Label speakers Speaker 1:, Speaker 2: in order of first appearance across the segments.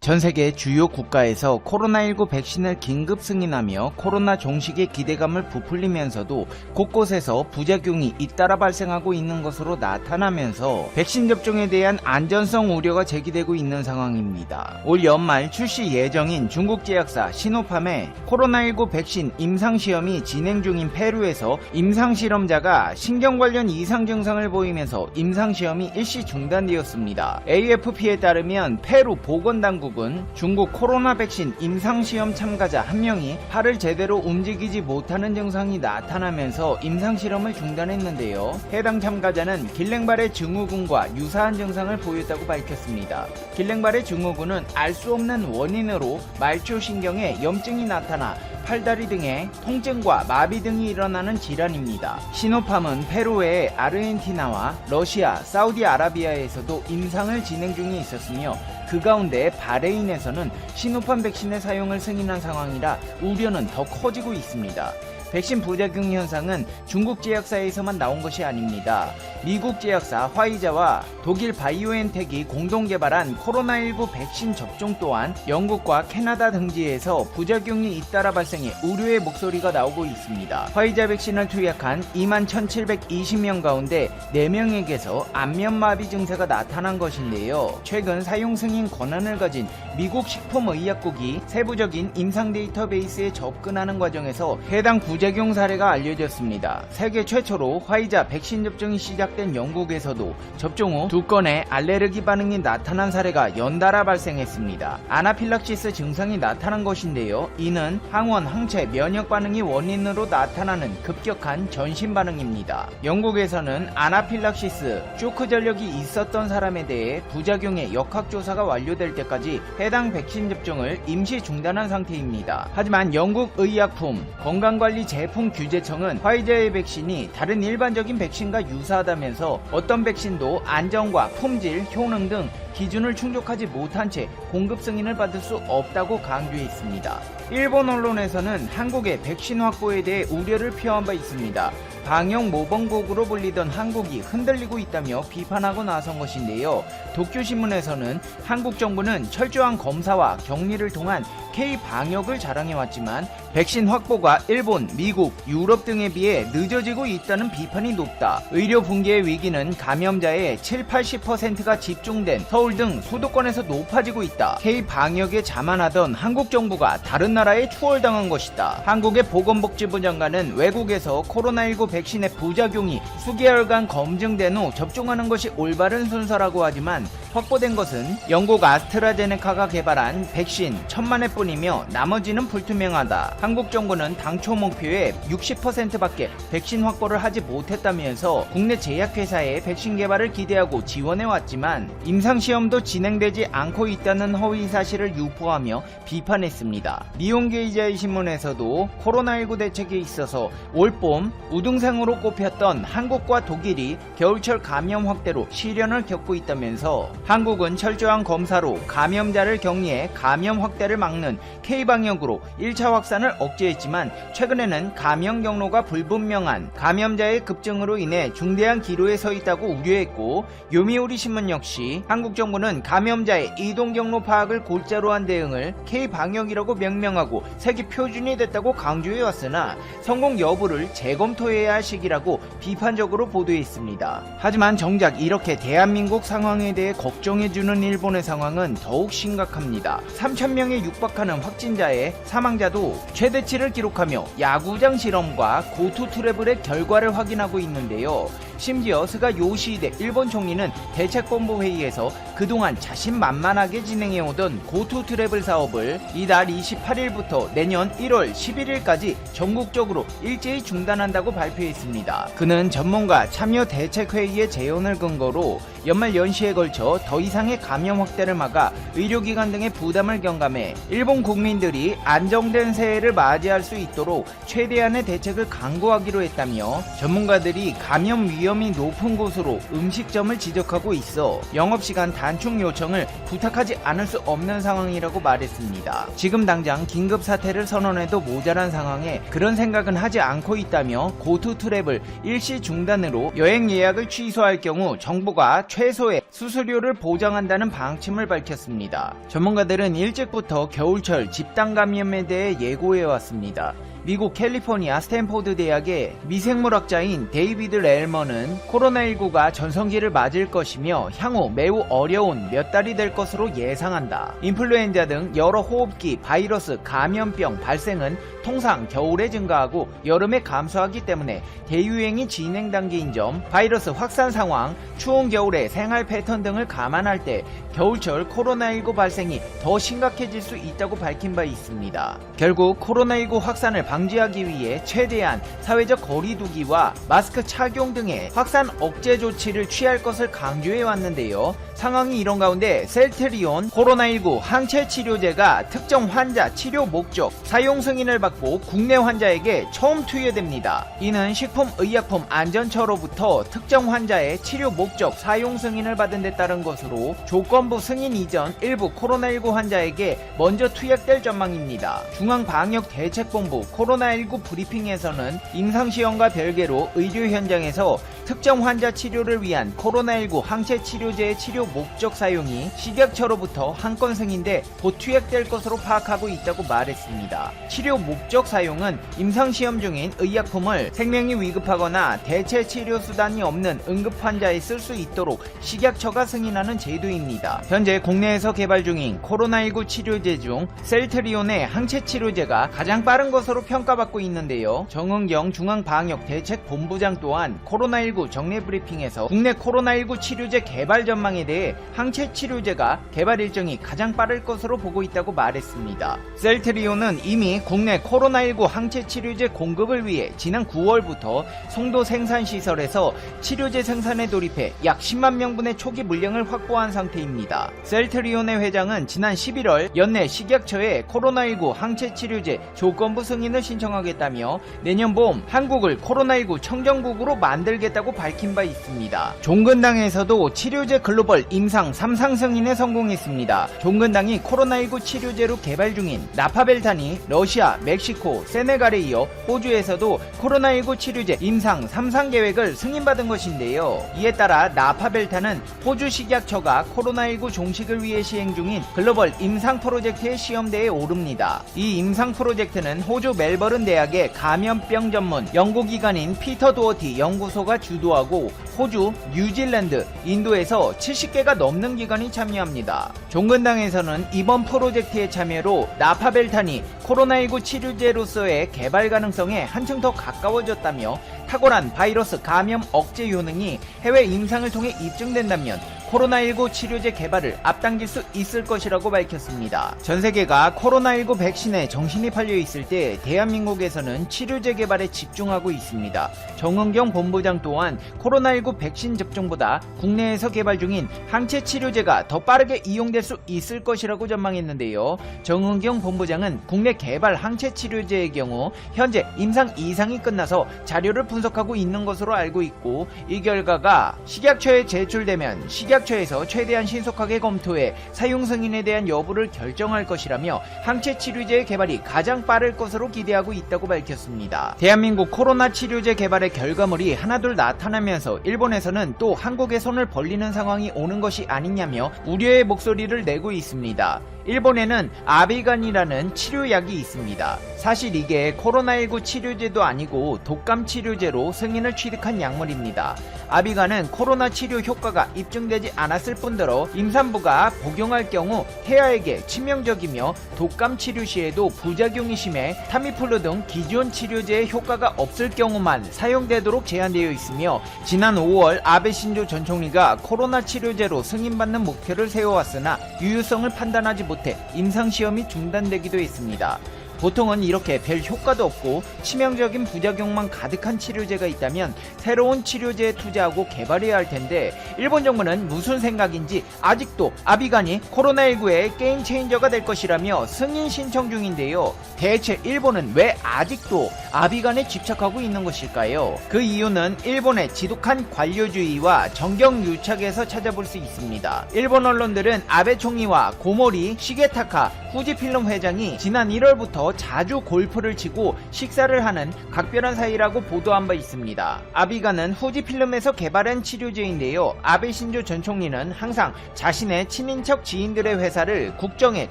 Speaker 1: 전세계 주요 국가에서 코로나19 백신을 긴급 승인하며 코로나 종식의 기대감을 부풀리면서도 곳곳에서 부작용이 잇따라 발생하고 있는 것으로 나타나면서 백신 접종에 대한 안전성 우려가 제기되고 있는 상황입니다. 올 연말 출시 예정인 중국 제약사 시노팜의 코로나19 백신 임상시험이 진행 중인 페루에서 임상실험자가 신경 관련 이상 증상을 보이면서 임상시험이 일시 중단되었습니다. AFP에 따르면 페루 보건당국은 중국 코로나 백신 임상시험 참가자 한 명이 팔을 제대로 움직이지 못하는 증상이 나타나면서 임상실험을 중단했는데요. 해당 참가자는 길랭바레 증후군과 유사한 증상을 보였다고 밝혔습니다. 길랭바레 증후군은 알 수 없는 원인으로 말초신경에 염증이 나타나 팔다리 등의 통증과 마비 등이 일어나는 질환입니다. 시노팜은 페루 외에 아르헨티나와 러시아, 사우디아라비아에서도 임상을 진행 중에 있었으며 그 가운데 바레인에서는 시노팜 백신의 사용을 승인한 상황이라 우려는 더 커지고 있습니다. 백신 부작용 현상은 중국 제약사에서만 나온 것이 아닙니다. 미국 제약사 화이자와 독일 바이오엔텍이 공동 개발한 코로나19 백신 접종 또한 영국과 캐나다 등지에서 부작용이 잇따라 발생해 우려의 목소리가 나오고 있습니다. 화이자 백신을 투약한 21,720명 가운데 4명에게서 안면마비 증세가 나타난 것인데요. 최근 사용 승인 권한을 가진 미국 식품의약국이 세부적인 임상 데이터베이스에 접근하는 과정에서 해당 부작용 사례가 알려졌습니다. 세계 최초로 화이자 백신 접종이 시작된 영국에서도 접종 후 2건의 알레르기 반응이 나타난 사례가 연달아 발생했습니다. 아나필락시스 증상이 나타난 것인데요. 이는 항원, 항체, 면역 반응이 원인으로 나타나는 급격한 전신 반응입니다. 영국에서는 아나필락시스, 쇼크 전력이 있었던 사람에 대해 부작용의 역학조사가 완료될 때까지 해당 백신 접종을 임시 중단한 상태입니다. 하지만 영국 의약품 건강관리제품 규제청은 화이자의 백신이 다른 일반적인 백신과 유사하다면서 어떤 백신도 안전과 품질, 효능 등 기준을 충족하지 못한 채 공급 승인을 받을 수 없다고 강조했습니다. 일본 언론에서는 한국의 백신 확보에 대해 우려를 표한 바 있습니다. 방역 모범국으로 불리던 한국이 흔들리고 있다며 비판하고 나선 것인데요. 도쿄신문에서는 한국 정부는 철저한 검사와 격리를 통한 K-방역을 자랑해왔지만 백신 확보가 일본, 미국, 유럽 등에 비해 늦어지고 있다는 비판이 높다. 의료 붕괴의 위기는 감염자의 7-80%가 집중된 서울 등 수도권에서 높아지고 있다. K-방역에 자만하던 한국 정부가 다른 나라에 추월당한 것이다. 한국의 보건복지부 장관은 외국에서 코로나19 백신의 부작용이 수개월간 검증된 후 접종하는 것이 올바른 순서라고 하지만 확보된 것은 영국 아스트라제네카가 개발한 백신 1,000만회 뿐이며 나머지는 불투명하다. 한국 정부는 당초 목표의 60%밖에 백신 확보를 하지 못했다면서 국내 제약회사의 백신 개발을 기대하고 지원해왔지만 임상시험도 진행되지 않고 있다는 허위 사실을 유포하며 비판했습니다. 니혼게이자이 신문에서도 코로나19 대책에 있어서 올봄 우등상으로 꼽혔던 한국과 독일이 겨울철 감염 확대로 시련을 겪고 있다면서 한국은 철저한 검사로 감염자를 격리해 감염 확대를 막는 K방역으로 1차 확산을 억제했지만 최근에는 감염 경로가 불분명한 감염자의 급증으로 인해 중대한 기로에 서 있다고 우려했고, 요미우리 신문 역시 한국 정부는 감염자의 이동 경로 파악을 골자로 한 대응을 K방역이라고 명명하고 세계 표준이 됐다고 강조해왔으나 성공 여부를 재검토해야 할 시기라고 비판적으로 보도했습니다. 하지만 정작 이렇게 대한민국 상황에 대해 걱정해주는 일본의 상황은 더욱 심각합니다. 3,000명에 육박하는 확진자의 사망자도 최대치를 기록하며 야구장 실험과 고투 트래블의 결과를 확인하고 있는데요. 심지어 스가 요시히데 일본 총리는 대책본부 회의에서 그동안 자신만만하게 진행해오던 고투 트래블 사업을 이달 28일부터 내년 1월 11일까지 전국적으로 일제히 중단한다고 발표했습니다. 그는 전문가 참여 대책회의의 제언을 근거로 연말 연시에 걸쳐 더 이상의 감염 확대를 막아 의료기관 등의 부담을 경감해 일본 국민들이 안정된 새해를 맞이할 수 있도록 최대한의 대책을 강구하기로 했다며 전문가들이 감염 위험 위험이 높은 곳으로 음식점을 지적하고 있어 영업시간 단축 요청을 부탁하지 않을 수 없는 상황이라고 말했습니다. 지금 당장 긴급 사태를 선언해도 모자란 상황에 그런 생각은 하지 않고 있다며 고투 트래블 일시 중단으로 여행 예약을 취소할 경우 정부가 최소의 수수료를 보장한다는 방침을 밝혔습니다. 전문가들은 일찍부터 겨울철 집단 감염에 대해 예고해왔습니다. 미국 캘리포니아 스탠포드 대학의 미생물학자인 데이비드 렐머는 코로나19가 전성기를 맞을 것이며 향후 매우 어려운 몇 달이 될 것으로 예상한다. 인플루엔자 등 여러 호흡기 바이러스 감염병 발생은 통상 겨울에 증가하고 여름에 감소하기 때문에 대유행이 진행 단계인 점, 바이러스 확산 상황, 추운 겨울의 생활 패턴 등을 감안할 때 겨울철 코로나19 발생이 더 심각해질 수 있다고 밝힌 바 있습니다. 결국 코로나19 확산을 방지하기 위해 최대한 사회적 거리 두기와 마스크 착용 등의 확산 억제 조치를 취할 것을 강조해 왔는데요. 상황이 이런 가운데 셀트리온 코로나19 항체 치료제가 특정 환자 치료 목적 사용 승인을 받고 국내 환자에게 처음 투여됩니다. 이는 식품의약품안전처로부터 특정 환자의 치료 목적 사용 승인을 받은 데 따른 것으로 조건부 승인 이전 일부 코로나19 환자에게 먼저 투약될 전망입니다. 중앙방역대책본부 코로나19 브리핑에서는 임상시험과 별개로 의료 현장에서 특정 환자 치료를 위한 코로나19 항체 치료제의 치료 목적 사용이 식약처로부터 한 건 승인돼 곧 투약될 것으로 파악하고 있다고 말했습니다. 치료 목적 사용은 임상시험 중인 의약품을 생명이 위급하거나 대체 치료 수단이 없는 응급 환자에 쓸 수 있도록 식약처가 승인하는 제도입니다. 현재 국내에서 개발 중인 코로나19 치료제 중 셀트리온의 항체 치료제가 가장 빠른 것으로 평가받고 있는데요. 정은경 중앙방역대책본부장 또한 코로나19 정례 브리핑에서 국내 코로나19 치료제 개발 전망에 대해 항체 치료제가 개발 일정이 가장 빠를 것으로 보고 있다고 말했습니다. 셀트리온은 이미 국내 코로나19 항체 치료제 공급을 위해 지난 9월부터 송도 생산시설에서 치료제 생산에 돌입해 약 10만 명분의 초기 물량을 확보한 상태입니다. 셀트리온의 회장은 지난 11월 연내 식약처에 코로나19 항체 치료제 조건부 승인을 신청하겠다며 내년 봄 한국을 코로나19 청정국으로 만들겠다고 밝힌 바 있습니다. 종근당에서도 치료제 글로벌 임상 3상 승인에 성공했습니다. 종근당이 코로나19 치료제로 개발 중인 나파벨탄이 러시아, 멕시코, 세네갈에 이어 호주에서도 코로나19 치료제 임상 3상 계획을 승인받은 것인데요. 이에 따라 나파벨탄은 호주 식약처가 코로나19 종식을 위해 시행 중인 글로벌 임상 프로젝트의 시험대에 오릅니다. 이 임상 프로젝트는 호주 멜버른 대학의 감염병 전문 연구기관인 피터 도어티 연구소가 주도하고 호주, 뉴질랜드, 인도에서 70개가 넘는 기관이 참여합니다. 종근당에서는 이번 프로젝트의 참여로 나파벨탄이 코로나19 치료제로서의 개발 가능성에 한층 더 가까워졌다며 탁월한 바이러스 감염 억제 효능이 해외 임상을 통해 입증된다면 코로나19 치료제 개발을 앞당길 수 있을 것이라고 밝혔습니다. 전세계가 코로나19 백신에 정신이 팔려 있을 때 대한민국에서는 치료제 개발에 집중하고 있습니다. 정은경 본부장 또한 코로나19 백신 접종보다 국내에서 개발 중인 항체 치료제가 더 빠르게 이용될 수 있을 것이라고 전망했는데요. 정은경 본부장은 국내 개발 항체 치료제의 경우 현재 임상 2상이 끝나서 자료를 분석하고 있는 것으로 알고 있고 이 결과가 식약처에 제출되면 식약처에서 최대한 신속하게 검토해 사용 승인에 대한 여부를 결정할 것이라며 항체 치료제의 개발이 가장 빠를 것으로 기대하고 있다고 밝혔습니다. 대한민국 코로나 치료제 개발의 결과물이 하나둘 나타나면서 일본에서는 또 한국에 손을 벌리는 상황이 오는 것이 아니냐며 우려의 목소리를 내고 있습니다. 일본에는 아비간이라는 치료약이 있습니다. 사실 이게 코로나19 치료제도 아니고 독감 치료제로 승인을 취득한 약물입니다. 아비간은 코로나 치료 효과가 입증되지 않았을 뿐더러 임산부가 복용할 경우 태아에게 치명적이며 독감 치료 시에도 부작용이 심해 타미플루 등 기존 치료제의 효과가 없을 경우만 사용되도록 제한되어 있으며 지난 5월 아베 신조 전 총리가 코로나 치료제로 승인받는 목표를 세워왔으나 유효성을 판단하지 못해 임상시험이 중단되기도 했습니다. 보통은 이렇게 별 효과도 없고 치명적인 부작용만 가득한 치료제가 있다면 새로운 치료제에 투자하고 개발해야 할 텐데 일본 정부는 무슨 생각인지 아직도 아비간이 코로나19의 게임 체인저가 될 것이라며 승인 신청 중인데요. 대체 일본은 왜 아직도 아비간에 집착하고 있는 것일까요? 그 이유는 일본의 지독한 관료주의와 정경유착에서 찾아볼 수 있습니다. 일본 언론들은 아베 총리와 고모리 시게타카 후지필름 회장이 지난 1월부터 자주 골프를 치고 식사를 하는 각별한 사이라고 보도한 바 있습니다. 아비간은 후지필름에서 개발한 치료제인데요. 아베 신조 전 총리는 항상 자신의 친인척 지인들의 회사를 국정에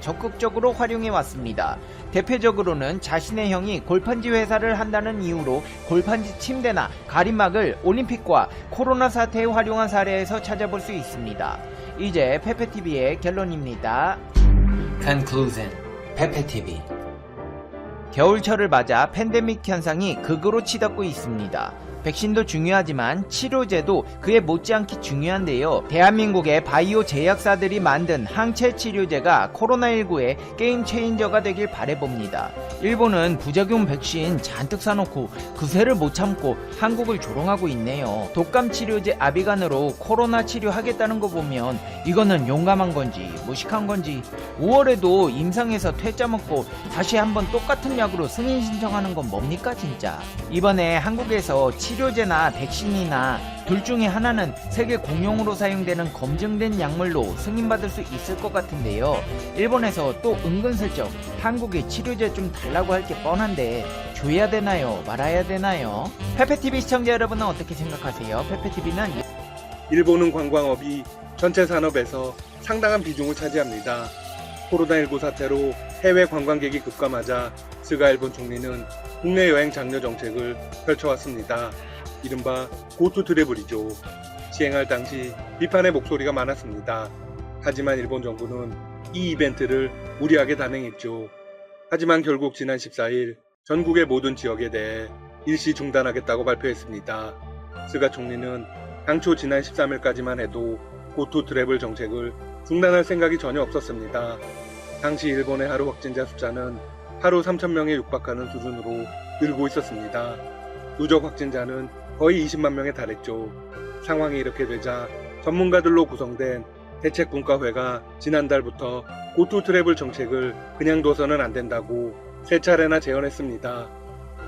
Speaker 1: 적극적으로 활용해 왔습니다. 대표적으로는 자신의 형이 골판지 회사를 한다는 이유로 골판지 침대나 가림막을 올림픽과 코로나 사태에 활용한 사례에서 찾아볼 수 있습니다. 이제 페페TV의 결론입니다. Conclusion. 페페TV. 겨울철을 맞아 팬데믹 현상이 극으로 치닫고 있습니다. 백신도 중요하지만 치료제도 그에 못지않게 중요한데요. 대한민국의 바이오 제약사들이 만든 항체 치료제가 코로나19의 게임 체인저가 되길 바라봅니다. 일본은 부작용 백신 잔뜩 사놓고 그새를 못 참고 한국을 조롱하고 있네요. 독감 치료제 아비간으로 코로나 치료하겠다는 거 보면 이거는 용감한 건지 무식한 건지 5월에도 임상에서 퇴짜 먹고 다시 한번 똑같은 약으로 승인 신청하는 건 뭡니까 진짜. 이번에 한국에서 치료제나 백신이나 둘 중에 하나는 세계 공용으로 사용되는 검증된 약물로 승인받을 수 있을 것 같은데요. 일본에서 또 은근슬쩍 한국에 치료제 좀 달라고 할 게 뻔한데 줘야 되나요? 말아야 되나요? 페페TV 시청자 여러분은 어떻게 생각하세요? 페페TV는
Speaker 2: 일본은 관광업이 전체 산업에서 상당한 비중을 차지합니다. 코로나19 사태로 해외 관광객이 급감하자 스가 일본 총리는 국내 여행 장려 정책을 펼쳐왔습니다. 이른바 고투 트래블이죠. 시행할 당시 비판의 목소리가 많았습니다. 하지만 일본 정부는 이 이벤트를 무리하게 단행했죠. 하지만 결국 지난 14일 전국의 모든 지역에 대해 일시 중단하겠다고 발표했습니다. 스가 총리는 당초 지난 13일까지만 해도 고투 트래블 정책을 중단할 생각이 전혀 없었습니다. 당시 일본의 하루 확진자 숫자는 하루 3,000명에 육박하는 수준으로 늘고 있었습니다. 누적 확진자는 거의 20만 명에 달했죠. 상황이 이렇게 되자 전문가들로 구성된 대책분과회가 지난달부터 고투 트래블 정책을 그냥 둬서는 안 된다고 세 차례나 제언했습니다.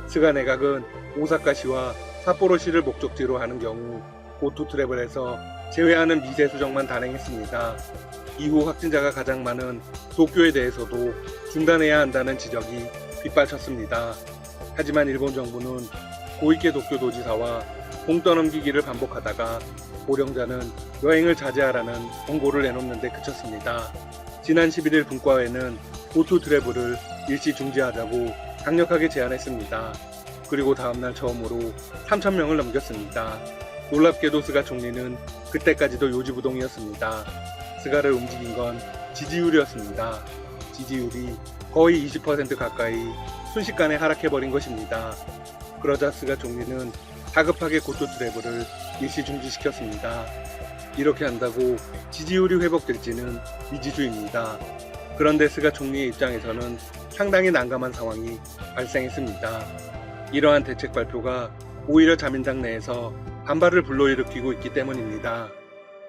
Speaker 2: 스가 내각은 오사카시와 삿포로시를 목적지로 하는 경우 고투 트래블에서 제외하는 미세 수정만 단행했습니다. 이후 확진자가 가장 많은 도쿄에 대해서도 중단해야 한다는 지적이 빗발쳤습니다. 하지만 일본 정부는 고이케 도쿄도지사와 공 떠넘기기를 반복하다가 고령자는 여행을 자제하라는 권고를 내놓는데 그쳤습니다. 지난 11일 분과회는 고투 트래블을 일시 중지하자고 강력하게 제안했습니다. 그리고 다음날 처음으로 3,000명을 넘겼습니다. 놀랍게도 스가 총리는 그때까지도 요지부동이었습니다. 스가를 움직인 건 지지율이었습니다. 지지율이 거의 20% 가까이 순식간에 하락해버린 것입니다. 그러자 스가 총리는 다급하게 고투 트래블을 일시 중지시켰습니다. 이렇게 한다고 지지율이 회복될지는 미지수입니다. 그런데 스가 총리의 입장에서는 상당히 난감한 상황이 발생했습니다. 이러한 대책 발표가 오히려 자민당 내에서 반발을 불러일으키고 있기 때문입니다.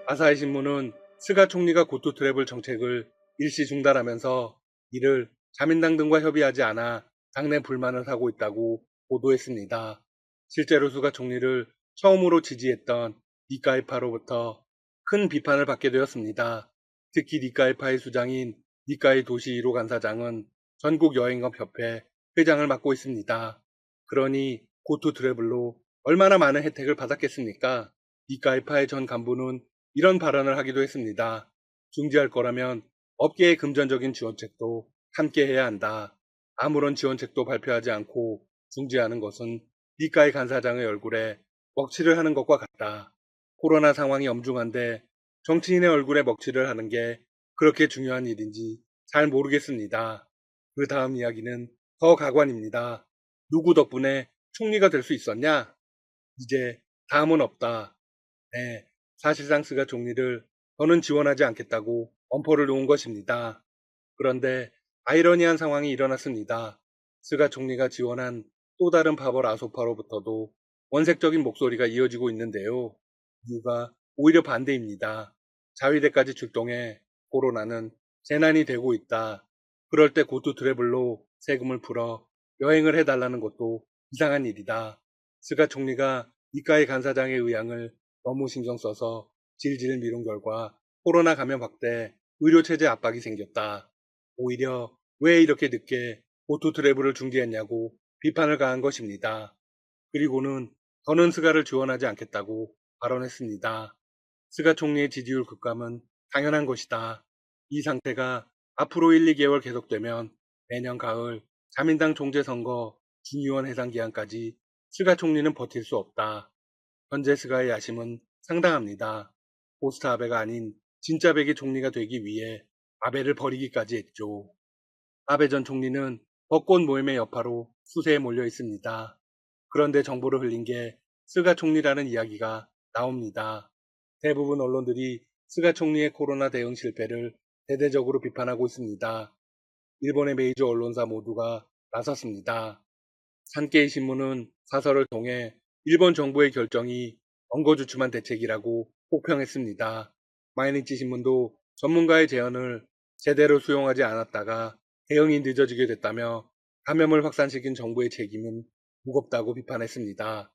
Speaker 2: 아사히 신문은 스가 총리가 고투 트래블 정책을 일시 중단하면서 이를 자민당 등과 협의하지 않아 당내 불만을 사고 있다고 보도했습니다. 실제로 스가 총리를 처음으로 지지했던 니카이파로부터 큰 비판을 받게 되었습니다. 특히 니카이파의 수장인 니카이 도시 1호 간사장은 전국 여행업협회 회장을 맡고 있습니다. 그러니 고투 트래블로 얼마나 많은 혜택을 받았겠습니까? 니카이파의 전 간부는 이런 발언을 하기도 했습니다. 중지할 거라면 업계의 금전적인 지원책도 함께 해야 한다. 아무런 지원책도 발표하지 않고 중지하는 것은 니카이 간사장의 얼굴에 먹칠을 하는 것과 같다. 코로나 상황이 엄중한데 정치인의 얼굴에 먹칠을 하는 게 그렇게 중요한 일인지 잘 모르겠습니다. 그 다음 이야기는 더 가관입니다. 누구 덕분에 총리가 될 수 있었냐? 이제 다음은 없다. 네, 사실상 스가 총리를 저는 지원하지 않겠다고 엄포를 놓은 것입니다. 그런데 아이러니한 상황이 일어났습니다. 스가 총리가 지원한 또 다른 파벌 아소파로부터도 원색적인 목소리가 이어지고 있는데요. 이유가 오히려 반대입니다. 자위대까지 출동해 코로나는 재난이 되고 있다. 그럴 때 고투 트래블로 세금을 풀어 여행을 해달라는 것도 이상한 일이다. 스가 총리가 이카이 간사장의 의향을 너무 신경 써서 질질 미룬 결과 코로나 감염 확대, 의료체제 압박이 생겼다. 오히려 왜 이렇게 늦게 고투 트래블을 중지했냐고 비판을 가한 것입니다. 그리고는 더는 스가를 지원하지 않겠다고 발언했습니다. 스가 총리의 지지율 급감은 당연한 것이다. 이 상태가 앞으로 1, 2개월 계속되면 내년 가을 자민당 총재선거 중의원 해상 기한까지 스가 총리는 버틸 수 없다. 현재 스가의 야심은 상당합니다. 포스트 아베가 아닌 진짜 백의 총리가 되기 위해 아베를 버리기까지 했죠. 아베 전 총리는 벚꽃 모임의 여파로 수세에 몰려 있습니다. 그런데 정보를 흘린 게 스가 총리라는 이야기가 나옵니다. 대부분 언론들이 스가 총리의 코로나 대응 실패를 대대적으로 비판하고 있습니다. 일본의 메이저 언론사 모두가 나섰습니다. 산케이 신문은 사설을 통해 일본 정부의 결정이 엉거주춤한 대책이라고 혹평했습니다. 마이니치 신문도 전문가의 제언을 제대로 수용하지 않았다가 대응이 늦어지게 됐다며 감염을 확산시킨 정부의 책임은 무겁다고 비판했습니다.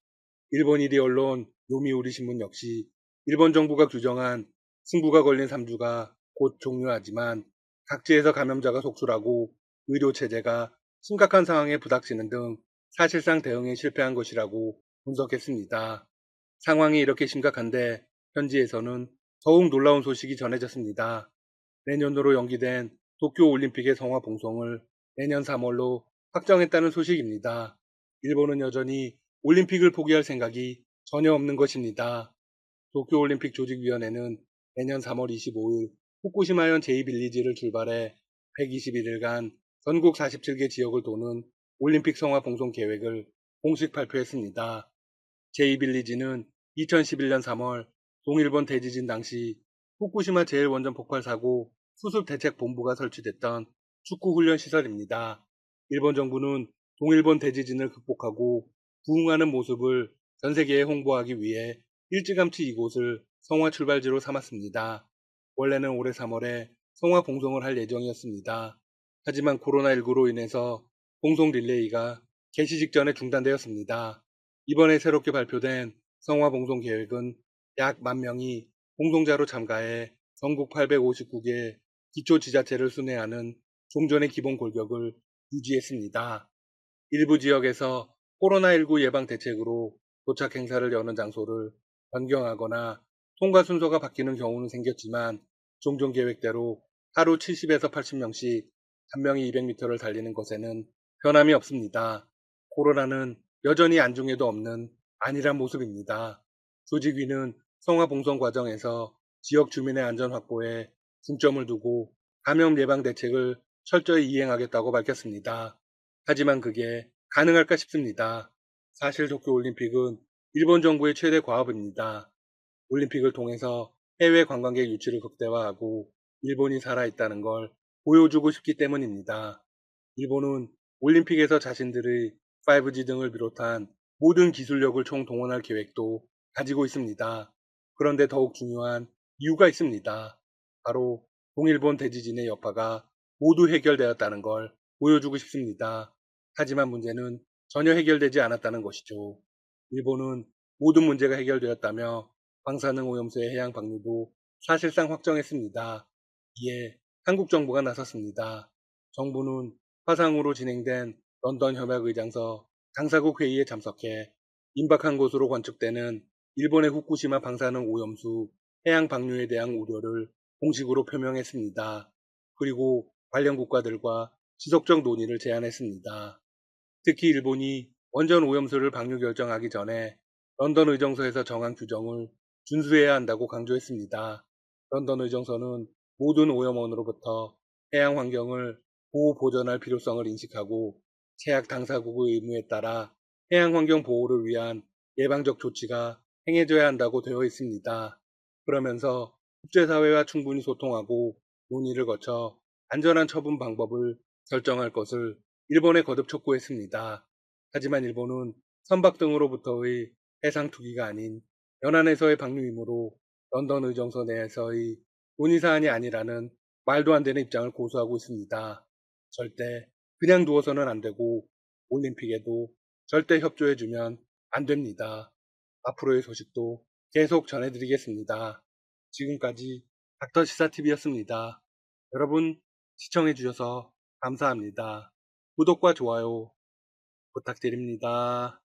Speaker 2: 일본 1위 언론 요미우리 신문 역시 일본 정부가 규정한 승부가 걸린 3주가 곧 종료하지만 각지에서 감염자가 속출하고 의료체제가 심각한 상황에 부닥치는 등 사실상 대응에 실패한 것이라고 분석했습니다. 상황이 이렇게 심각한데 현지에서는 더욱 놀라운 소식이 전해졌습니다. 내년도로 연기된 도쿄올림픽의 성화 봉송을 내년 3월로 확정했다는 소식입니다. 일본은 여전히 올림픽을 포기할 생각이 전혀 없는 것입니다. 도쿄올림픽 조직위원회는 내년 3월 25일 후쿠시마현 제2빌리지를 출발해 121일간 전국 47개 지역을 도는 올림픽 성화 봉송 계획을 공식 발표했습니다. 제2빌리지는 2011년 3월 동일본 대지진 당시 후쿠시마 제1원전 폭발 사고 수습 대책 본부가 설치됐던 축구 훈련 시설입니다. 일본 정부는 동일본 대지진을 극복하고 부흥하는 모습을 전 세계에 홍보하기 위해 일찌감치 이곳을 성화 출발지로 삼았습니다. 원래는 올해 3월에 성화 봉송을 할 예정이었습니다. 하지만 코로나19로 인해서 봉송 릴레이가 개시 직전에 중단되었습니다. 이번에 새롭게 발표된 성화 봉송 계획은 약 10,000명이 봉송자로 참가해 전국 859개 기초지자체를 순회하는 종전의 기본 골격을 유지했습니다. 일부 지역에서 코로나19 예방 대책으로 도착 행사를 여는 장소를 변경하거나 통과 순서가 바뀌는 경우는 생겼지만 종종 계획대로 하루 70에서 80명씩 한 명이 200m를 달리는 것에는 변함이 없습니다. 코로나는 여전히 안중에도 없는 안일한 모습입니다. 조직위는 성화 봉송 과정에서 지역 주민의 안전 확보에 중점을 두고 감염 예방 대책을 철저히 이행하겠다고 밝혔습니다. 하지만 그게 가능할까 싶습니다. 사실 도쿄올림픽은 일본 정부의 최대 과업입니다. 올림픽을 통해서 해외 관광객 유치를 극대화하고 일본이 살아있다는 걸 보여주고 싶기 때문입니다. 일본은 올림픽에서 자신들의 5G 등을 비롯한 모든 기술력을 총동원할 계획도 가지고 있습니다. 그런데 더욱 중요한 이유가 있습니다. 바로 동일본 대지진의 여파가 모두 해결되었다는 걸 보여주고 싶습니다. 하지만 문제는 전혀 해결되지 않았다는 것이죠. 일본은 모든 문제가 해결되었다며 방사능 오염수의 해양 방류도 사실상 확정했습니다. 이에 한국 정부가 나섰습니다. 정부는 화상으로 진행된 런던 협약의장서 당사국 회의에 참석해 임박한 것으로 관측되는 일본의 후쿠시마 방사능 오염수 해양 방류에 대한 우려를 공식으로 표명했습니다. 그리고 관련 국가들과 지속적 논의를 제안했습니다. 특히 일본이 원전 오염수를 방류 결정하기 전에 런던 의정서에서 정한 규정을 준수해야 한다고 강조했습니다. 런던 의정서는 모든 오염원으로부터 해양 환경을 보호 보존할 필요성을 인식하고 최악 당사국의 의무에 따라 해양 환경 보호를 위한 예방적 조치가 행해져야 한다고 되어 있습니다. 그러면서 국제사회와 충분히 소통하고 논의를 거쳐 안전한 처분 방법을 결정할 것을 일본에 거듭 촉구했습니다. 하지만 일본은 선박 등으로부터의 해상 투기가 아닌 연안에서의 방류이므로 런던 의정서 내에서의 논의 사안이 아니라는 말도 안 되는 입장을 고수하고 있습니다. 절대 그냥 두어서는 안 되고 올림픽에도 절대 협조해주면 안 됩니다. 앞으로의 소식도 계속 전해드리겠습니다. 지금까지 닥터시사TV였습니다. 여러분 시청해주셔서 감사합니다. 구독과 좋아요 부탁드립니다.